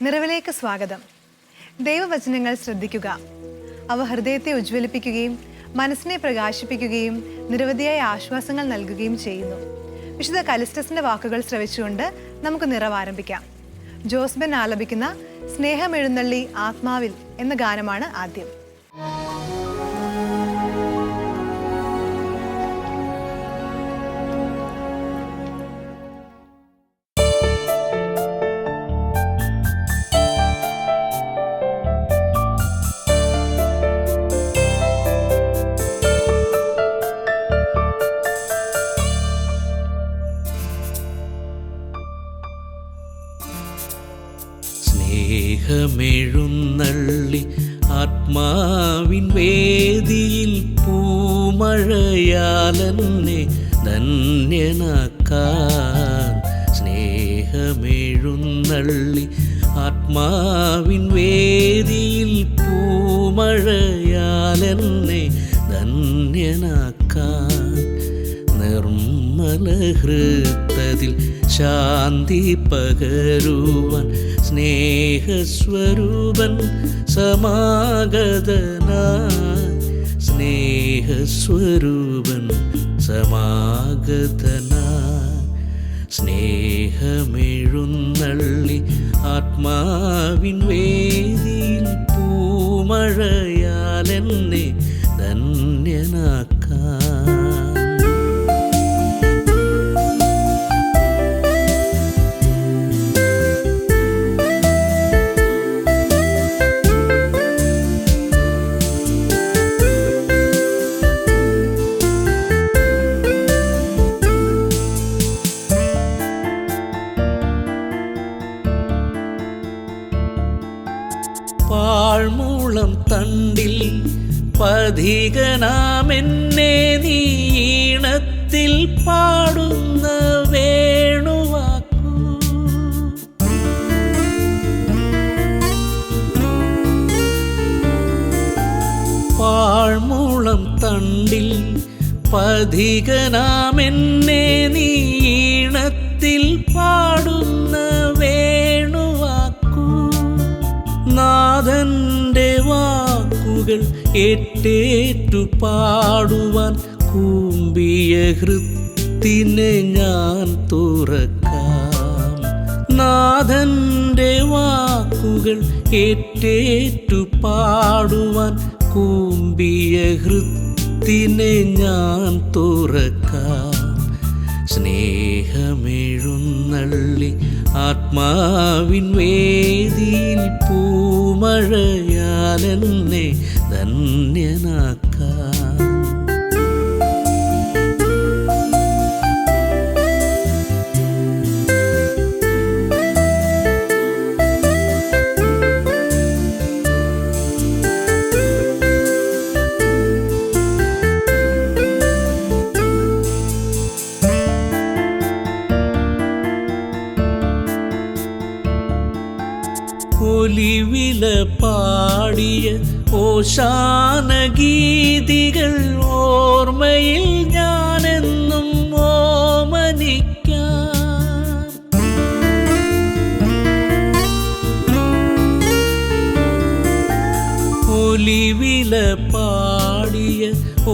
നിറവിലേക്ക് സ്വാഗതം. ദൈവവചനങ്ങൾ ശ്രദ്ധിക്കുക. അവ ഹൃദയത്തെ ഉജ്ജ്വലിപ്പിക്കുകയും മനസ്സിനെ പ്രകാശിപ്പിക്കുകയും നിരവധിയായ ആശ്വാസങ്ങൾ നൽകുകയും ചെയ്യുന്നു. വിശുദ്ധ കലിസ്റ്റസിന്റെ വാക്കുകൾ ശ്രവിച്ചുകൊണ്ട് നമുക്ക് നിറവ് ആരംഭിക്കാം. ജോസ്ബൻ ആലപിക്കുന്ന സ്നേഹമെഴുന്നള്ളി ആത്മാവിൽ എന്ന ഗാനമാണ് ആദ്യം. സ്നേഹമെഴുന്നള്ളി ആത്മാവിൻ വേദിയിൽ പൂമഴയാലെന്നെ ധന്യനാക്കാൻ. സ്നേഹമെഴുന്നള്ളി ആത്മാവിൻ വേദിയിൽ പൂമഴയാലെന്നെ ധന്യനാക്കാൻ. നിർമ്മല ഹൃദയത്തിൽ ശാന്തി പകരുവാൻ സ്നേഹസ്വരൂപൻ സമാഗതനായി. സ്നേഹസ്വരൂപൻ സമാഗതനായി. സ്നേഹമെഴുന്നള്ളി ആത്മാവിൻ വേദിയിൽ പൂമഴയാലെന്നെ ധന്യനാക്കാൻ. പാഴ്മൂളം തണ്ടിൽ പഥികനാമെന്നെ നീ ഈണത്തിൽ പാടുന്ന വേണുവാക്കൂ. പാഴ്മൂളം തണ്ടിൽ പഥികനാമെന്നെ നീ ഈണത്തിൽ പാടുന്ന വേണുവാക്കൂ. നാഥന്റെ വാക്കുകൾ ഏറ്റേറ്റു പാടുവാൻ കൂമ്പിയ ഹൃത്തിനെ ഞാൻ തുറക്കാം. നാഥന്റെ വാക്കുകൾ ഏറ്റേറ്റു പാടുവാൻ കൂമ്പിയ ഹൃത്തിനെ ഞാൻ തുറക്കാം. സ്നേഹമെഴുന്നള്ളി ആത്മാവിൻ വേദിയിൽ പൂമഴയാലെന്നെ ധന്യനാക്കാൻ. ഒലിവില പാടിയ ഓശാന ഗീതികൾ ഓർമ്മയിൽ ഞാനെന്നും ഓമനിക്കാം. ഒലിവില പാടിയ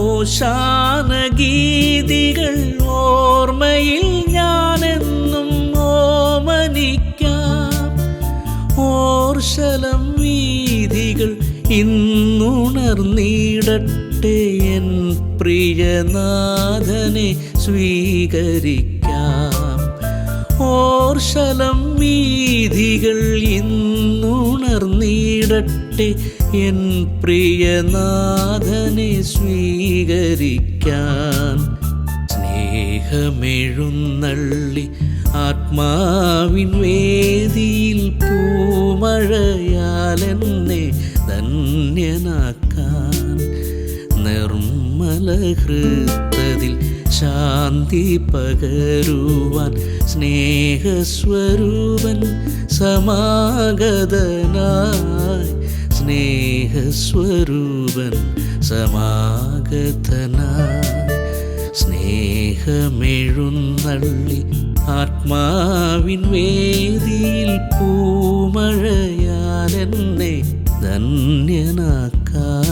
ഓശാന ഗീതികൾ ഓർമ്മയിൽ ഞാനെന്നും ഓമനിക്കാം. ഓർശലം വീഥികൾ ഇന്നുണർന്നിടട്ടെ എൻ പ്രിയനാഥനെ സ്വീകരിക്കാം. ഓർശലം വീഥികൾ ഇന്നുണർന്നിടട്ടെ എൻ പ്രിയനാഥനെ സ്വീകരിക്കാൻ. സ്നേഹമെഴുന്നള്ളി ആത്മാവിൻ വേദിയിൽ പൂമഴയാലെന്നെ ധന്യനാക്കാൻ. നിർമ്മല ഹൃദയത്തിൽ ശാന്തി പകരുവാൻ സ്നേഹസ്വരൂപൻ സമാഗതനായി. സ്നേഹസ്വരൂപൻ സമാഗതനായി. സ്നേഹമെഴുന്നള്ളി ആത്മാവിൻ വേദിയിൽ പൂമഴയാലെന്നെ ധന്യനാക്കാൻ.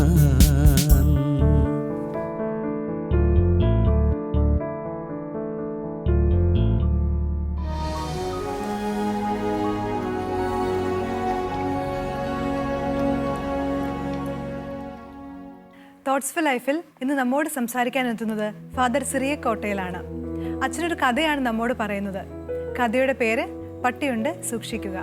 തോട്ട്സ് ഫോർ ലൈഫിൽ ഇന്ന് നമ്മോട് സംസാരിക്കാൻ എത്തുന്നത് ഫാദർ സിറിയ കോട്ടയിലാണ്. അച്ഛനൊരു കഥയാണ് നമ്മോട് പറയുന്നത്. കഥയുടെ പേര് പട്ടിയുണ്ട് സൂക്ഷിക്കുക.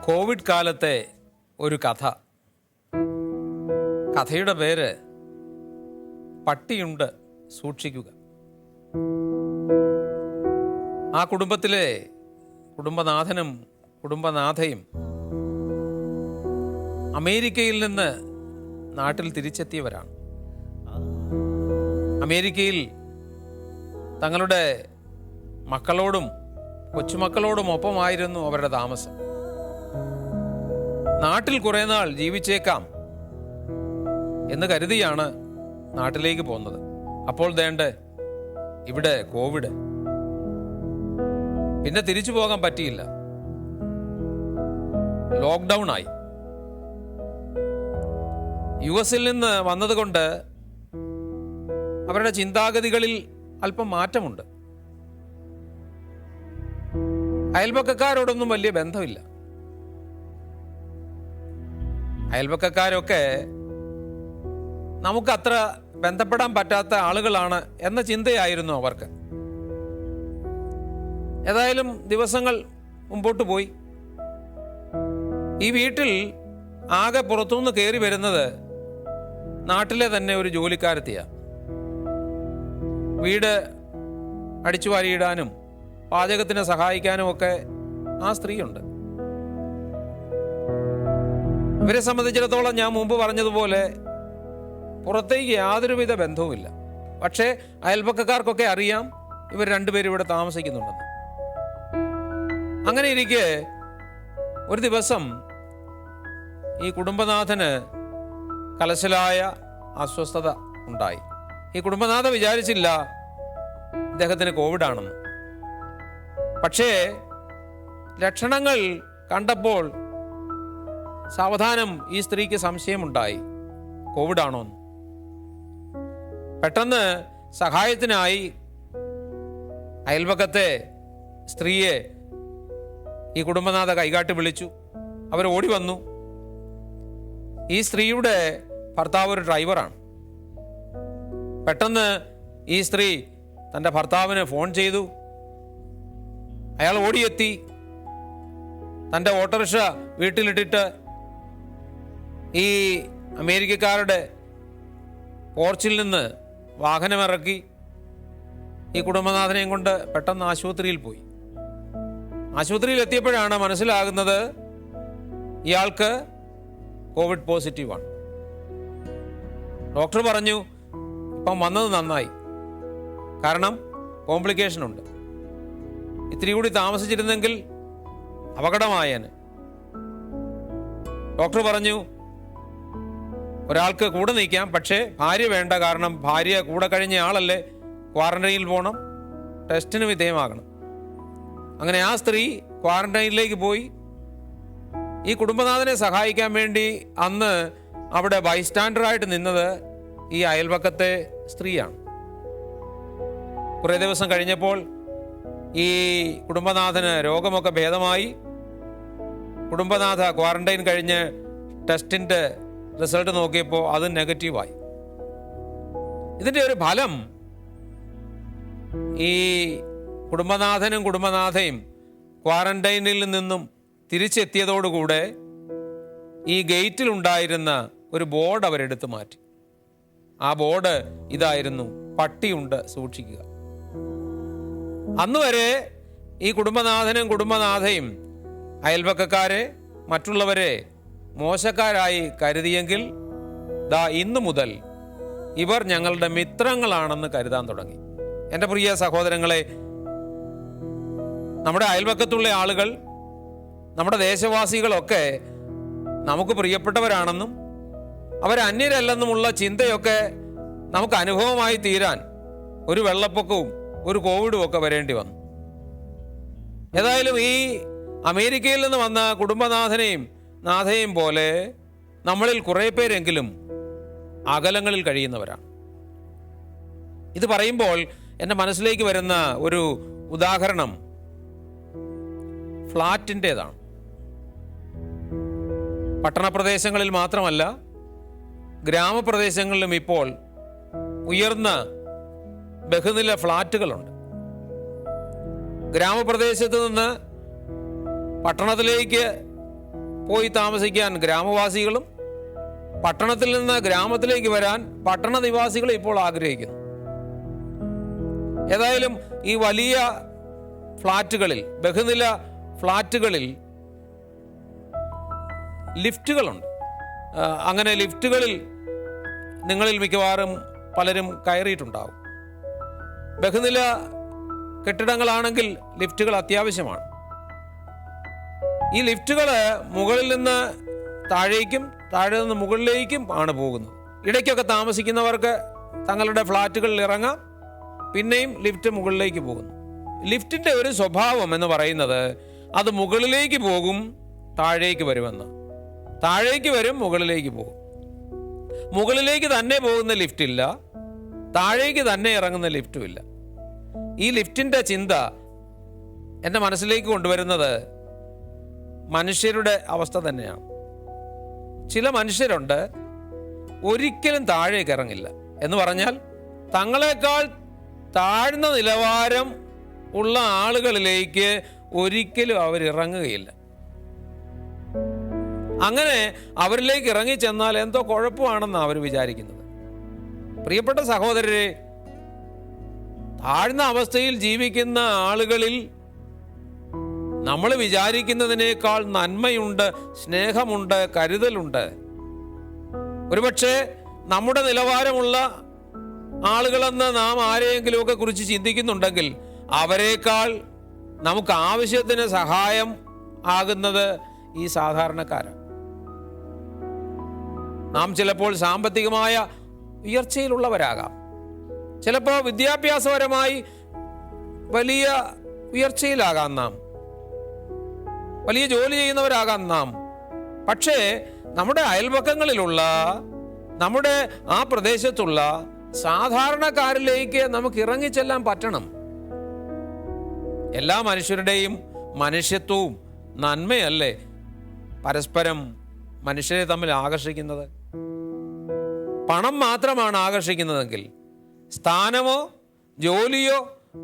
കോവിഡ് കാലത്തെ ഒരു കഥ. കഥയുടെ പേര് പട്ടിയുണ്ട് സൂക്ഷിക്കുക. ആ കുടുംബത്തിലെ കുടുംബനാഥനും കുടുംബനാഥയും അമേരിക്കയിൽ നിന്ന് നാട്ടിൽ തിരിച്ചെത്തിയവരാണ്. അമേരിക്കയിൽ തങ്ങളുടെ മക്കളോടും കൊച്ചുമക്കളോടും ഒപ്പമായിരുന്നു അവരുടെ താമസം. നാട്ടിൽ കുറേ നാൾ ജീവിച്ചേക്കാം എന്ന് കരുതിയാണ് നാട്ടിലേക്ക് പോകുന്നത്. അപ്പോൾ ദേണ്ട ഇവിടെ കോവിഡ്. പിന്നെ തിരിച്ചു പോകാൻ പറ്റിയില്ല. ലോക്ക്ഡൗൺ ആയി. US നിന്ന് വന്നതുകൊണ്ട് അവരുടെ ചിന്താഗതികളിൽ അല്പം മാറ്റമുണ്ട്. അയൽപക്കക്കാരോടൊന്നും വലിയ ബന്ധമില്ല. അയൽപക്കക്കാരൊക്കെ നമുക്കത്ര ബന്ധപ്പെടാൻ പറ്റാത്ത ആളുകളാണ് എന്ന ചിന്തയായിരുന്നു അവർക്ക്. ഏതായാലും ദിവസങ്ങൾ മുമ്പോട്ട് പോയി. ഈ വീട്ടിൽ ആകെ പുറത്തുനിന്ന് കയറി വരുന്നത് നാട്ടിലെ തന്നെ ഒരു ജോലിക്കാരത്തിയാണ്. വീട് അടിച്ചു വാരിയിടാനും പാചകത്തിന് സഹായിക്കാനും ഒക്കെ ആ സ്ത്രീയുണ്ട്. ഇവരെ സംബന്ധിച്ചിടത്തോളം ഞാൻ മുമ്പ് പറഞ്ഞതുപോലെ പുറത്തേക്ക് യാതൊരുവിധ ബന്ധവുമില്ല. പക്ഷേ അയൽപക്കക്കാർക്കൊക്കെ അറിയാം ഇവർ രണ്ടുപേരും ഇവിടെ താമസിക്കുന്നുണ്ടെന്ന്. അങ്ങനെ ഇരിക്കെ ഒരു ദിവസം ഈ കുടുംബനാഥന് കലശലായ അസ്വസ്ഥത ഉണ്ടായി. ഈ കുടുംബനാഥ വിചാരിച്ചില്ല ഇദ്ദേഹത്തിന് കോവിഡ് ആണെന്ന്. പക്ഷേ ലക്ഷണങ്ങൾ കണ്ടപ്പോൾ സാവധാനം ഈ സ്ത്രീക്ക് സംശയമുണ്ടായി, കോവിഡ് ആണോന്ന്. പെട്ടെന്ന് സഹായത്തിനായി അയൽപക്കത്തെ സ്ത്രീയെ ഈ കുടുംബനാഥ കൈകാട്ടി വിളിച്ചു. അവർ ഓടി വന്നു. ഈ സ്ത്രീയുടെ ഭർത്താവ് ഒരു ഡ്രൈവറാണ്. പെട്ടെന്ന് ഈ സ്ത്രീ തൻ്റെ ഭർത്താവിന് ഫോൺ ചെയ്തു. അയാൾ ഓടിയെത്തി. തൻ്റെ ഓട്ടോറിക്ഷ വീട്ടിലിട്ടിട്ട് ഈ അമേരിക്കക്കാരുടെ പോർച്ചിൽ നിന്ന് വാഹനമിറക്കി ഈ കുടുംബനാഥനെയും കൊണ്ട് പെട്ടെന്ന് ആശുപത്രിയിൽ പോയി. ആശുപത്രിയിൽ എത്തിയപ്പോഴാണ് മനസ്സിലാകുന്നത് ഇയാൾക്ക് കോവിഡ് പോസിറ്റീവാണ്. ഡോക്ടർ പറഞ്ഞു ഇപ്പം വന്നത് നന്നായി, കാരണം കോംപ്ലിക്കേഷൻ ഉണ്ട്. ഇത്തിരി കൂടി താമസിച്ചിരുന്നെങ്കിൽ അപകടമായേനെ. ഡോക്ടർ പറഞ്ഞു ഒരാൾക്ക് കൂടെ നിൽക്കാം, പക്ഷേ ഭാര്യ വേണ്ട, കാരണം ഭാര്യ കൂടെ കഴിഞ്ഞ ആളല്ലേ, ക്വാറന്റൈനിൽ പോകണം, ടെസ്റ്റിന് വിധേയമാകണം. അങ്ങനെ ആ സ്ത്രീ ക്വാറന്റൈനിലേക്ക് പോയി. ഈ കുടുംബനാഥനെ സഹായിക്കാൻ വേണ്ടി അന്ന് അവിടെ ബൈസ്റ്റാൻഡറായിട്ട് നിന്നത് ഈ അയൽപക്കത്തെ സ്ത്രീയാണ്. കുറേ ദിവസം കഴിഞ്ഞപ്പോൾ ഈ കുടുംബനാഥന് രോഗമൊക്കെ ഭേദമായി. കുടുംബനാഥ ക്വാറന്റൈൻ കഴിഞ്ഞ് ടെസ്റ്റിൻ്റെ റിസൾട്ട് നോക്കിയപ്പോൾ അത് നെഗറ്റീവായി. ഇതിൻ്റെ ഒരു ഫലം ഈ കുടുംബനാഥനും കുടുംബനാഥയും ക്വാറന്റൈനിൽ നിന്നും തിരിച്ചെത്തിയതോടുകൂടെ ഈ ഗേറ്റിലുണ്ടായിരുന്ന ഒരു ബോർഡ് അവരെടുത്ത് മാറ്റി. ആ ബോർഡ് ഇതായിരുന്നു, പട്ടിയുണ്ട് സൂക്ഷിക്കുക. അന്ന് വരെ ഈ കുടുംബനാഥനും കുടുംബനാഥയും അയൽപക്കക്കാരെ, മറ്റുള്ളവരെ മോശക്കാരായി കരുതിയെങ്കിൽ ദാ ഇന്നു മുതൽ ഇവർ ഞങ്ങളുടെ മിത്രങ്ങളാണെന്ന് കരുതാൻ തുടങ്ങി. എൻ്റെ പ്രിയ സഹോദരങ്ങളെ, നമ്മുടെ അയൽപക്കത്തുള്ള ആളുകൾ, നമ്മുടെ ദേശവാസികളൊക്കെ നമുക്ക് പ്രിയപ്പെട്ടവരാണെന്നും അവരന്യരല്ലെന്നുമുള്ള ചിന്തയൊക്കെ നമുക്ക് അനുഭവമായി തീരാൻ ഒരു വെള്ളപ്പൊക്കവും ഒരു കോവിഡും ഒക്കെ വരേണ്ടി വന്നു. ഏതായാലും ഈ അമേരിക്കയിൽ നിന്ന് വന്ന കുടുംബനാഥനെയും നാഥയും പോലെ നമ്മളിൽ കുറേ പേരെങ്കിലും അകലങ്ങളിൽ കഴിയുന്നവരാണ്. ഇത് പറയുമ്പോൾ എൻ്റെ മനസ്സിലേക്ക് വരുന്ന ഒരു ഉദാഹരണം ഫ്ലാറ്റിൻ്റെതാണ്. പട്ടണപ്രദേശങ്ങളിൽ മാത്രമല്ല, ഗ്രാമപ്രദേശങ്ങളിലും ഇപ്പോൾ ഉയർന്ന ബഹുനില ഫ്ലാറ്റുകളുണ്ട്. ഗ്രാമപ്രദേശത്ത് നിന്ന് പട്ടണത്തിലേക്ക് പോയി താമസിക്കാൻ ഗ്രാമവാസികളും പട്ടണത്തിൽ നിന്ന് ഗ്രാമത്തിലേക്ക് വരാൻ പട്ടണ നിവാസികളും ഇപ്പോൾ ആഗ്രഹിക്കുന്നു. ഏതായാലും ഈ വലിയ ഫ്ലാറ്റുകളിൽ, ബഹുനില ഫ്ലാറ്റുകളിൽ ലിഫ്റ്റുകളുണ്ട്. അങ്ങനെ ലിഫ്റ്റുകളിൽ നിങ്ങളിൽ മിക്കവാറും പലരും കയറിയിട്ടുണ്ടാവും. ബഹുനില കെട്ടിടങ്ങളാണെങ്കിൽ ലിഫ്റ്റുകൾ അത്യാവശ്യമാണ്. ഈ ലിഫ്റ്റുകൾ മുകളിൽ നിന്ന് താഴേക്കും താഴെ നിന്ന് മുകളിലേക്കും ആണ് പോകുന്നത്. ഇടയ്ക്കൊക്കെ താമസിക്കുന്നവർക്ക് തങ്ങളുടെ ഫ്ലാറ്റുകളിൽ ഇറങ്ങാം, പിന്നെയും ലിഫ്റ്റ് മുകളിലേക്ക് പോകുന്നു. ലിഫ്റ്റിൻ്റെ ഒരു സ്വഭാവം എന്ന് പറയുന്നത് അത് മുകളിലേക്ക് പോകും, താഴേക്ക് വരുമെന്ന്. താഴേക്ക് വരും, മുകളിലേക്ക് പോകും. മുകളിലേക്ക് തന്നെ പോകുന്ന ലിഫ്റ്റില്ല, താഴേക്ക് തന്നെ ഇറങ്ങുന്ന ലിഫ്റ്റുമില്ല. ഈ ലിഫ്റ്റിൻ്റെ ചിന്ത എൻ്റെ മനസ്സിലേക്ക് കൊണ്ടുവരുന്നത് മനുഷ്യരുടെ അവസ്ഥ തന്നെയാണ്. ചില മനുഷ്യരുണ്ട് ഒരിക്കലും താഴേക്ക് ഇറങ്ങില്ല. എന്ന് പറഞ്ഞാൽ തങ്ങളെക്കാൾ താഴ്ന്ന നിലവാരം ഉള്ള ആളുകളിലേക്ക് ഒരിക്കലും അവരിറങ്ങുകയില്ല. അങ്ങനെ അവരിലേക്ക് ഇറങ്ങിച്ചെന്നാൽ എന്തോ കുഴപ്പമാണെന്നാണ് അവർ വിചാരിക്കുന്നത്. പ്രിയപ്പെട്ട സഹോദരരെ, താഴ്ന്ന അവസ്ഥയിൽ ജീവിക്കുന്ന ആളുകളിൽ നമ്മൾ വിചാരിക്കുന്നതിനേക്കാൾ നന്മയുണ്ട്, സ്നേഹമുണ്ട്, കരുതലുണ്ട്. ഒരുപക്ഷെ നമ്മുടെ നിലവാരമുള്ള ആളുകളെന്ന് നാം ആരെയെങ്കിലുമൊക്കെ കുറിച്ച് ചിന്തിക്കുന്നുണ്ടെങ്കിൽ അവരെക്കാൾ നമുക്ക് ആവശ്യത്തിന് സഹായം ആകുന്നത് ഈ സാധാരണക്കാരാണ്. നാം ചിലപ്പോൾ സാമ്പത്തികമായ ഉയർച്ചയിലുള്ളവരാകാം, ചിലപ്പോൾ വിദ്യാഭ്യാസപരമായി വലിയ ഉയർച്ചയിലാകാം, നാം വലിയ ജോലി ചെയ്യുന്നവരാകാം നാം. പക്ഷേ നമ്മുടെ അയൽപക്കങ്ങളിലുള്ള, നമ്മുടെ ആ പ്രദേശത്തുള്ള സാധാരണക്കാരിലേക്ക് നമുക്ക് ഇറങ്ങിച്ചെല്ലാൻ പറ്റണം. എല്ലാ മനുഷ്യരുടെയും മനുഷ്യത്വവും നന്മയല്ലേ പരസ്പരം മനുഷ്യരെ തമ്മിൽ ആകർഷിക്കുന്നത്? പണം മാത്രമാണ് ആകർഷിക്കുന്നതെങ്കിൽ, സ്ഥാനമോ ജോലിയോ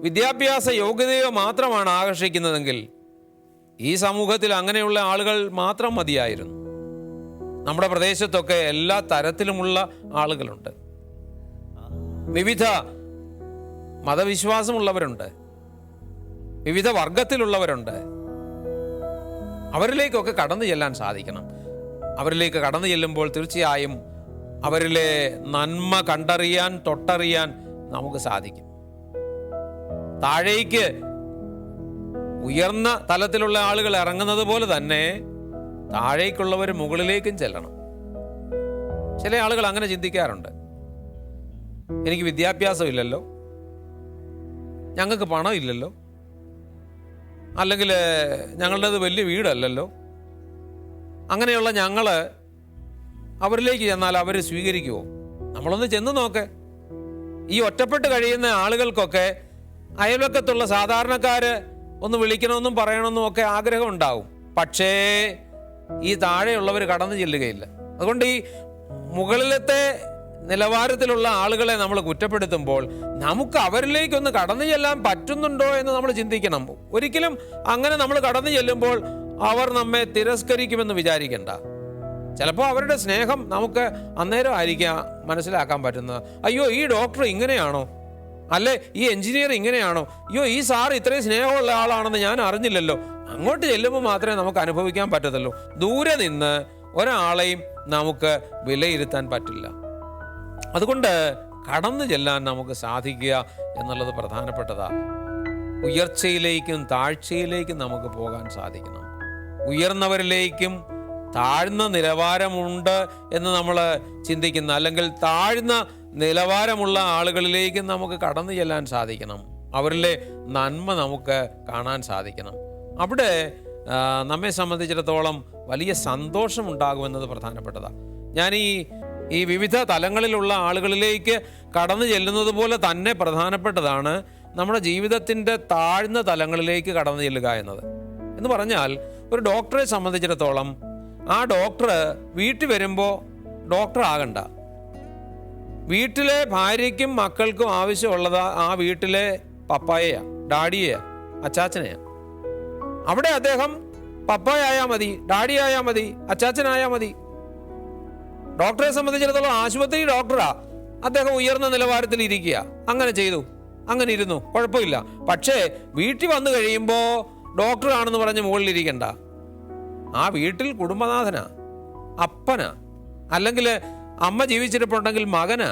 വിദ്യാഭ്യാസ യോഗ്യതയോ മാത്രമാണ് ആകർഷിക്കുന്നതെങ്കിൽ, ഈ സമൂഹത്തിൽ അങ്ങനെയുള്ള ആളുകൾ മാത്രം മതിയായിരുന്നു. നമ്മുടെ പ്രദേശത്തൊക്കെ എല്ലാ തരത്തിലുമുള്ള ആളുകളുണ്ട്. വിവിധ മതവിശ്വാസമുള്ളവരുണ്ട്, വിവിധ വർഗത്തിലുള്ളവരുണ്ട്. അവരിലേക്കൊക്കെ കടന്നു ചെല്ലാൻ സാധിക്കണം. അവരിലേക്ക് കടന്നു ചെല്ലുമ്പോൾ തീർച്ചയായും അവരിലെ നന്മ കണ്ടറിയാൻ, തൊട്ടറിയാൻ നമുക്ക് സാധിക്കും. താഴേക്ക് ഉയർന്ന തലത്തിലുള്ള ആളുകൾ ഇറങ്ങുന്നത് പോലെ തന്നെ താഴേക്കുള്ളവർ മുകളിലേക്കും ചെല്ലണം. ചില ആളുകൾ അങ്ങനെ ചിന്തിക്കാറുണ്ട്. എനിക്ക് വിദ്യാഭ്യാസം ഇല്ലല്ലോ, ഞങ്ങൾക്ക് പണം ഇല്ലല്ലോ, അല്ലെങ്കിൽ ഞങ്ങളുടേത് വലിയ വീടല്ലല്ലോ, അങ്ങനെയുള്ള ഞങ്ങൾ അവരിലേക്ക് ചെന്നാൽ അവർ സ്വീകരിക്കുമോ? നമ്മളൊന്ന് ചെന്ന് നോക്ക്. ഈ ഒറ്റപ്പെട്ട് കഴിയുന്ന ആളുകൾക്കൊക്കെ അയൽവക്കത്തുള്ള സാധാരണക്കാർ ഒന്ന് വിളിക്കണമെന്നും പറയണമെന്നും ഒക്കെ ആഗ്രഹം ഉണ്ടാവും. പക്ഷേ ഈ താഴെയുള്ളവർ കടന്നു ചെല്ലുകയില്ല. അതുകൊണ്ട് ഈ മുകളിലത്തെ നിലവാരത്തിലുള്ള ആളുകളെ നമ്മൾ കുറ്റപ്പെടുത്തുമ്പോൾ നമുക്ക് അവരിലേക്കൊന്ന് കടന്നു ചെല്ലാൻ പറ്റുന്നുണ്ടോ എന്ന് നമ്മൾ ചിന്തിക്കണം. ഒരിക്കലും അങ്ങനെ നമ്മൾ കടന്നു ചെല്ലുമ്പോൾ അവർ നമ്മെ തിരസ്കരിക്കുമെന്ന് വിചാരിക്കണ്ട. ചിലപ്പോൾ അവരുടെ സ്നേഹം നമുക്ക് അന്നേരം ആയിരിക്കാം മനസ്സിലാക്കാൻ പറ്റുന്നത്. അയ്യോ, ഈ ഡോക്ടർ ഇങ്ങനെയാണോ, അല്ലെ ഈ എഞ്ചിനീയർ ഇങ്ങനെയാണോ, അയ്യോ ഈ സാർ ഇത്രയും സ്നേഹമുള്ള ആളാണെന്ന് ഞാൻ അറിഞ്ഞില്ലല്ലോ. അങ്ങോട്ട് ചെല്ലുമ്പോൾ മാത്രമേ നമുക്ക് അനുഭവിക്കാൻ പറ്റത്തുള്ളൂ. ദൂരെ നിന്ന് ഒരാളെയും നമുക്ക് വിലയിരുത്താൻ പറ്റില്ല. അതുകൊണ്ട് കടന്നു ചെല്ലാൻ നമുക്ക് സാധിക്കുക എന്നുള്ളത് പ്രധാനപ്പെട്ടതാണ്. ഉയർച്ചയിലേക്കും താഴ്ചയിലേക്കും നമുക്ക് പോകാൻ സാധിക്കണം. ഉയർന്നവരിലേക്കും താഴ്ന്ന നിലവാരമുണ്ട് എന്ന് നമ്മൾ ചിന്തിക്കുന്ന, അല്ലെങ്കിൽ താഴ്ന്ന നിലവാരമുള്ള ആളുകളിലേക്ക് നമുക്ക് കടന്നു ചെല്ലാൻ സാധിക്കണം. അവരിലെ നന്മ നമുക്ക് കാണാൻ സാധിക്കണം. അവിടെ നമ്മെ സംബന്ധിച്ചിടത്തോളം വലിയ സന്തോഷമുണ്ടാകുമെന്നത് പ്രധാനപ്പെട്ടതാണ്. ഞാൻ ഈ വിവിധ തലങ്ങളിലുള്ള ആളുകളിലേക്ക് കടന്നു ചെല്ലുന്നത് പോലെ തന്നെ പ്രധാനപ്പെട്ടതാണ് നമ്മുടെ ജീവിതത്തിൻ്റെ താഴ്ന്ന തലങ്ങളിലേക്ക് കടന്നു ചെല്ലുക എന്ന് പറഞ്ഞാൽ, ഒരു ഡോക്ടറെ സംബന്ധിച്ചിടത്തോളം ആ ഡോക്ടർ വീട്ടിൽ വരുമ്പോൾ ഡോക്ടർ ആകണ്ട. വീട്ടിലെ ഭാര്യയ്ക്കും മക്കൾക്കും ആവശ്യമുള്ളത് ആ വീട്ടിലെ പപ്പായയാ, ഡാഡിയെയാ, അച്ചാച്ചനെയാ. അവിടെ അദ്ദേഹം പപ്പായായാൽ മതി, ഡാഡിയായാൽ മതി, അച്ചാച്ചനായാൽ മതി. ഡോക്ടറെ സംബന്ധിച്ചിടത്തോളം ആശുപത്രി ഡോക്ടറാ, അദ്ദേഹം ഉയർന്ന നിലവാരത്തിൽ ഇരിക്കുക. അങ്ങനെ ചെയ്തു, അങ്ങനെ ഇരുന്നു, കുഴപ്പമില്ല. പക്ഷേ വീട്ടിൽ വന്നു കഴിയുമ്പോൾ ഡോക്ടറാണെന്ന് പറഞ്ഞ് മുകളിലിരിക്കണ്ട. ആ വീട്ടിൽ കുടുംബനാഥനാ, അപ്പനാ, അല്ലെങ്കിൽ അമ്മ ജീവിച്ചിരിപ്പുണ്ടെങ്കിൽ മകനാ.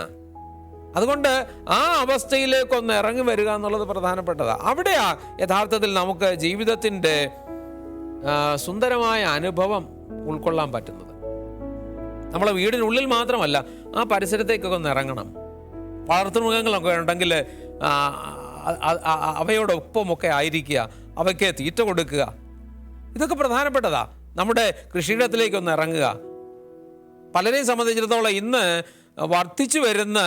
അതുകൊണ്ട് ആ അവസ്ഥയിലേക്കൊന്ന് ഇറങ്ങി വരിക എന്നുള്ളത് പ്രധാനപ്പെട്ടതാണ്. അവിടെയാ യഥാർത്ഥത്തിൽ നമുക്ക് ജീവിതത്തിൻ്റെ സുന്ദരമായ അനുഭവം ഉൾക്കൊള്ളാൻ പറ്റുന്നത്. നമ്മളെ വീടിനുള്ളിൽ മാത്രമല്ല, ആ പരിസരത്തേക്കൊക്കെ ഒന്ന് ഇറങ്ങണം. വളർത്തുമൃഗങ്ങളൊക്കെ ഉണ്ടെങ്കിൽ അവയോടൊപ്പമൊക്കെ ആയിരിക്കുക, അവയ്ക്ക് തീറ്റ കൊടുക്കുക. ഇതൊക്കെ പ്രധാനപ്പെട്ടതാ. നമ്മുടെ കൃഷിയിടത്തിലേക്കൊന്ന് ഇറങ്ങുക. പലരെയും സംബന്ധിച്ചിടത്തോളം ഇന്ന് വർദ്ധിച്ചു വരുന്ന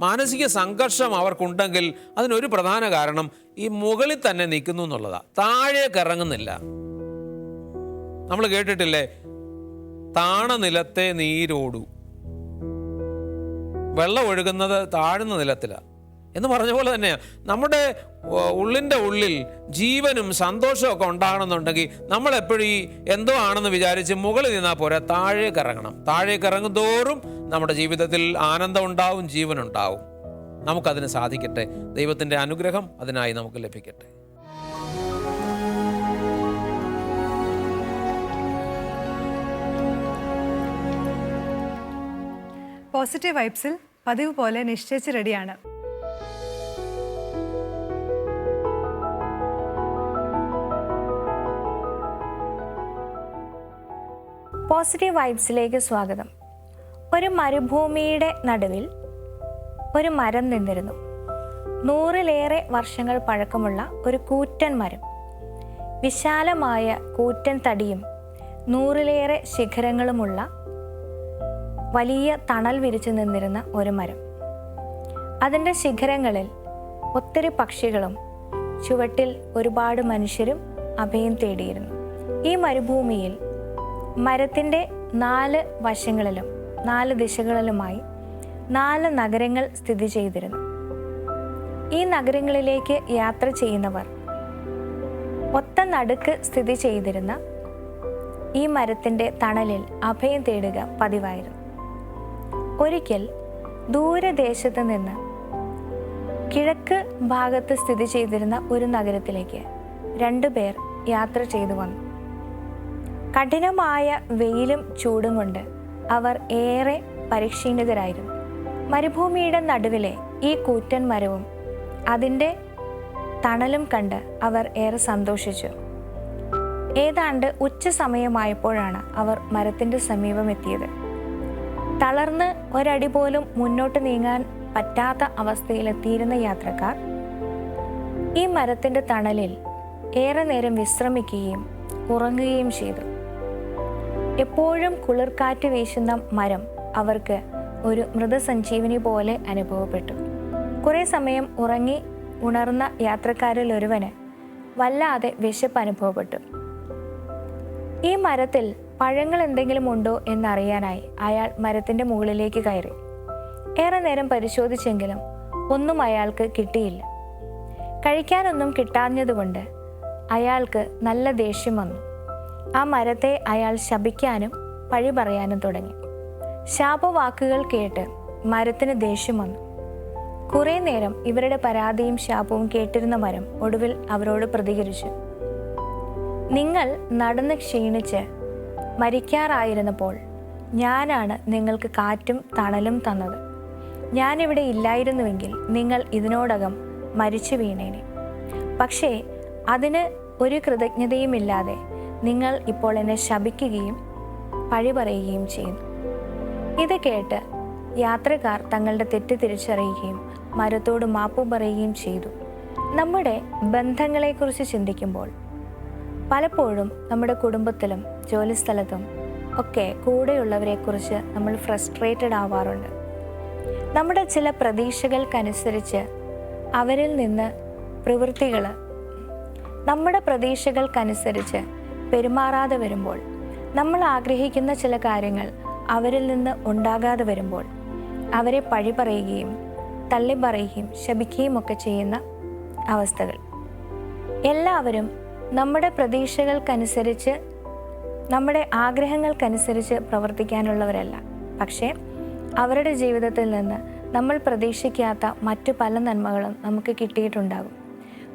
മാനസിക സംഘർഷം അവർക്കുണ്ടെങ്കിൽ അതിനൊരു പ്രധാന കാരണം ഈ മുകളിൽ തന്നെ നിൽക്കുന്നു എന്നുള്ളതാണ്. താഴേക്ക് ഇറങ്ങുന്നില്ല. നമ്മൾ കേട്ടിട്ടില്ലേ, താണ നിലത്തെ നീരോടു, വെള്ളം ഒഴുകുന്നത് താഴ്ന്ന നിലത്തിലാണ് എന്ന് പറഞ്ഞ പോലെ തന്നെയാണ് നമ്മുടെ ഉള്ളിൻ്റെ ഉള്ളിൽ ജീവനും സന്തോഷവും ഒക്കെ ഉണ്ടാകണമെന്നുണ്ടെങ്കിൽ നമ്മളെപ്പോഴും ഈ എന്തോ ആണെന്ന് വിചാരിച്ച് മുകളിൽ നിന്നാൽ പോരാ, താഴേക്ക് ഇറങ്ങണം. താഴേക്ക് ഇറങ്ങും തോറും നമ്മുടെ ജീവിതത്തിൽ ആനന്ദം ഉണ്ടാവും, ജീവനുണ്ടാവും. നമുക്കതിന് സാധിക്കട്ടെ. ദൈവത്തിൻ്റെ അനുഗ്രഹം അതിനായി നമുക്ക് ലഭിക്കട്ടെ. പോസിറ്റീവ് വൈബ്സിൽ പതിവ് പോലെ നിശ്ചയിച്ച് റെഡിയാണ്. പോസിറ്റീവ് വൈബ്സിലേക്ക് സ്വാഗതം. ഒരു മരുഭൂമിയുടെ നടുവിൽ ഒരു മരം നിന്നിരുന്നു. 100-ലേറെ വർഷങ്ങൾ പഴക്കമുള്ള ഒരു കൂറ്റൻ മരം. വിശാലമായ കൂറ്റൻ തടിയും 100-ലേറെ ശിഖരങ്ങളുമുള്ള വലിയ തണൽ വിരിച്ചു നിന്നിരുന്ന ഒരു മരം. അതിൻ്റെ ശിഖരങ്ങളിൽ ഒത്തിരി പക്ഷികളും ചുവട്ടിൽ ഒരുപാട് മനുഷ്യരും അഭയം തേടിയിരുന്നു. ഈ മരുഭൂമിയിൽ മരത്തിൻ്റെ 4 വശങ്ങളിലും 4 ദിശകളിലുമായി 4 നഗരങ്ങൾ സ്ഥിതി ചെയ്തിരുന്നു. ഈ നഗരങ്ങളിലേക്ക് യാത്ര ചെയ്യുന്നവർ ഒത്ത നടുക്ക് സ്ഥിതി ചെയ്തിരുന്ന ഈ മരത്തിൻ്റെ തണലിൽ അഭയം തേടുക പതിവായിരുന്നു. ഒരിക്കൽ ദൂരദേശത്ത് നിന്ന് കിഴക്ക് ഭാഗത്ത് സ്ഥിതി ചെയ്തിരുന്ന ഒരു നഗരത്തിലേക്ക് 2 പേർ യാത്ര ചെയ്തു വന്നു. കഠിനമായ വെയിലും ചൂടും കൊണ്ട് അവർ ഏറെ പരിക്ഷീണിതരായിരുന്നു. മരുഭൂമിയുടെ നടുവിലെ ഈ കൂറ്റൻ മരവും അതിൻ്റെ തണലും കണ്ട് അവർ ഏറെ സന്തോഷിച്ചു. ഏതാണ്ട് ഉച്ച സമയമായപ്പോഴാണ് അവർ മരത്തിൻ്റെ സമീപം എത്തിയത്. തളർന്ന് ഒരടി പോലും മുന്നോട്ട് നീങ്ങാൻ പറ്റാത്ത അവസ്ഥയിലെത്തിയിരുന്ന യാത്രക്കാർ ഈ മരത്തിൻ്റെ തണലിൽ ഏറെ നേരം വിശ്രമിക്കുകയും ഉറങ്ങുകയും ചെയ്തു. എപ്പോഴും കുളിർക്കാറ്റ് വീശുന്ന മരം അവർക്ക് ഒരു മൃതസഞ്ജീവനി പോലെ അനുഭവപ്പെട്ടു. കുറേ സമയം ഉറങ്ങി ഉണർന്ന യാത്രക്കാരിൽ ഒരുവന് വല്ലാതെ വിശപ്പ് അനുഭവപ്പെട്ടു. ഈ മരത്തിൽ പഴങ്ങൾ എന്തെങ്കിലും ഉണ്ടോ എന്നറിയാനായി അയാൾ മരത്തിൻ്റെ മുകളിലേക്ക് കയറി. ഏറെ നേരം പരിശോധിച്ചെങ്കിലും ഒന്നും അയാൾക്ക് കിട്ടിയില്ല. കഴിക്കാനൊന്നും കിട്ടാഞ്ഞതുകൊണ്ട് അയാൾക്ക് നല്ല ദേഷ്യം വന്നു. ആ മരത്തെ അയാൾ ശപിക്കാനും പഴി പറയാനും തുടങ്ങി. ശാപവാക്കുകൾ കേട്ട് മരത്തിന് ദേഷ്യം വന്നു. കുറേ നേരം ഇവരുടെ പരാതിയും ശാപവും കേട്ടിരുന്ന മരം ഒടുവിൽ അവരോട് പ്രതികരിച്ചു. നിങ്ങൾ നടന്ന് ക്ഷീണിച്ച് മരിക്കാറായിരുന്നപ്പോൾ ഞാനാണ് നിങ്ങൾക്ക് കാറ്റും തണലും തന്നത്. ഞാനിവിടെ ഇല്ലായിരുന്നുവെങ്കിൽ നിങ്ങൾ ഇതിനോടകം മരിച്ചു വീണേനെ. പക്ഷേ അതിന് ഒരു കൃതജ്ഞതയുമില്ലാതെ നിങ്ങൾ ഇപ്പോൾ എന്നെ ശപിക്കുകയും പഴി പറയുകയും ചെയ്യുന്നു. ഇത് കേട്ട് യാത്രക്കാർ തങ്ങളുടെ തെറ്റ് തിരിച്ചറിയുകയും മരത്തോട് മാപ്പ് പറയുകയും ചെയ്തു. നമ്മുടെ ബന്ധങ്ങളെക്കുറിച്ച് ചിന്തിക്കുമ്പോൾ പലപ്പോഴും നമ്മുടെ കുടുംബത്തിലും ജോലിസ്ഥലത്തും ഒക്കെ കൂടെയുള്ളവരെക്കുറിച്ച് നമ്മൾ ഫ്രസ്ട്രേറ്റഡ് ആവാറുണ്ട്. നമ്മുടെ ചില പ്രതീക്ഷകൾക്കനുസരിച്ച് അവരിൽ നിന്ന് നമ്മുടെ പ്രതീക്ഷകൾക്കനുസരിച്ച് പെരുമാറാതെ വരുമ്പോൾ, നമ്മൾ ആഗ്രഹിക്കുന്ന ചില കാര്യങ്ങൾ അവരിൽ നിന്ന് ഉണ്ടാകാതെ വരുമ്പോൾ അവരെ പഴി പറയുകയും തള്ളി പറയുകയും ശപിക്കുകയും ഒക്കെ ചെയ്യുന്ന അവസ്ഥകൾ. എല്ലാവരും നമ്മുടെ പ്രതീക്ഷകൾക്കനുസരിച്ച്, നമ്മുടെ ആഗ്രഹങ്ങൾക്കനുസരിച്ച് പ്രവർത്തിക്കാനുള്ളവരല്ല. പക്ഷേ അവരുടെ ജീവിതത്തിൽ നിന്ന് നമ്മൾ പ്രതീക്ഷിക്കാത്ത മറ്റു പല നന്മകളും നമുക്ക് കിട്ടിയിട്ടുണ്ടാകും.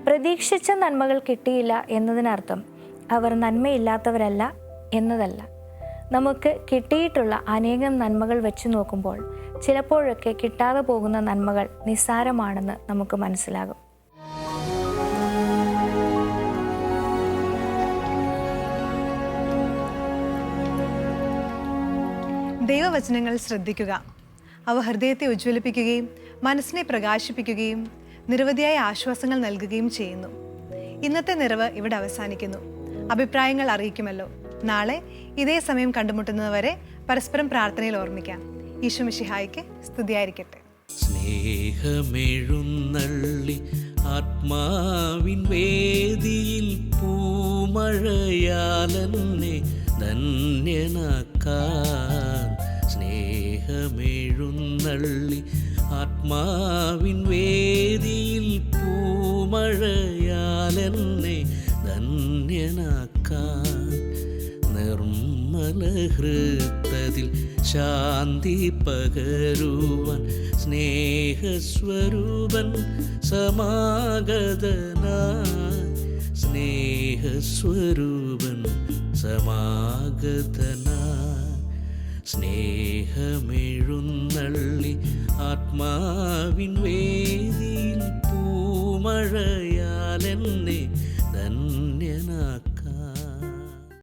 പ്രതീക്ഷിച്ച നന്മകൾ കിട്ടിയില്ല എന്നതിനർത്ഥം അവർ നന്മയില്ലാത്തവരല്ല എന്നതല്ല. നമുക്ക് കിട്ടിയിട്ടുള്ള അനേകം നന്മകൾ വെച്ച് നോക്കുമ്പോൾ ചിലപ്പോഴൊക്കെ കിട്ടാതെ പോകുന്ന നന്മകൾ നിസ്സാരമാണെന്ന് നമുക്ക് മനസ്സിലാകും. ദൈവവചനങ്ങൾ ശ്രദ്ധിക്കുക. അവ ഹൃദയത്തെ ഉജ്ജ്വലിപ്പിക്കുകയും മനസ്സിനെ പ്രകാശിപ്പിക്കുകയും നിരവധിയായ ആശ്വാസങ്ങൾ നൽകുകയും ചെയ്യുന്നു. ഇന്നത്തെ നിറവ് ഇവിടെ അവസാനിക്കുന്നു. അഭിപ്രായങ്ങൾ അറിയിക്കുമല്ലോ. നാളെ ഇതേ സമയം കണ്ടുമുട്ടുന്നതുവരെ പരസ്പരം പ്രാർത്ഥനയിൽ ഓർമ്മിക്കാം. ഈശോ മിശിഹായ്ക്ക് സ്തുതിയായിരിക്കട്ടെ. സ്നേഹമെഴുന്നള്ളി ആത്മാവിൻ വേദിയിൽ പൂമഴയാലെന്നെ ധന്യനാക്കാൻ. സ്നേഹമെഴുന്നള്ളി ആത്മാവിൻ വേദിയിൽ പൂമഴയാലെന്നെ ധന്യനാക്കാൻ. നിർമ്മല ഹൃദയത്തിൽ ശാന്തി പകരുവാൻ സ്നേഹസ്വരൂപൻ സമാഗതനായി. സ്നേഹസ്വരൂപൻ സമാഗതനായി. സ്നേഹമെഴുന്നള്ളി ആത്മാവിൻ വേദിയിൽ പൂമഴ